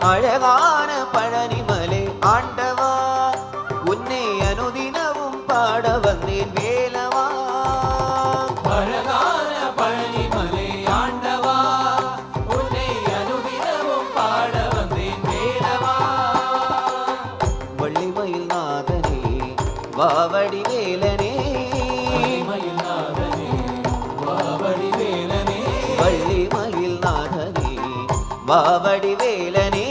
அழகான பழனிமலை ஆண்டவா உன்னை அனுதினமும் பாட வந்தேன் வேலவா. அழகான பழனிமலை ஆண்டவா உன்னை அனுதினமும் பாட வந்தேன் வேலவா. வள்ளிமயில் நாதனே வாவடி வேலனே, வள்ளிமயில் நாதனே வாவடி வேலனே, வள்ளிமயில் நாதனே வாவடி வேலனே.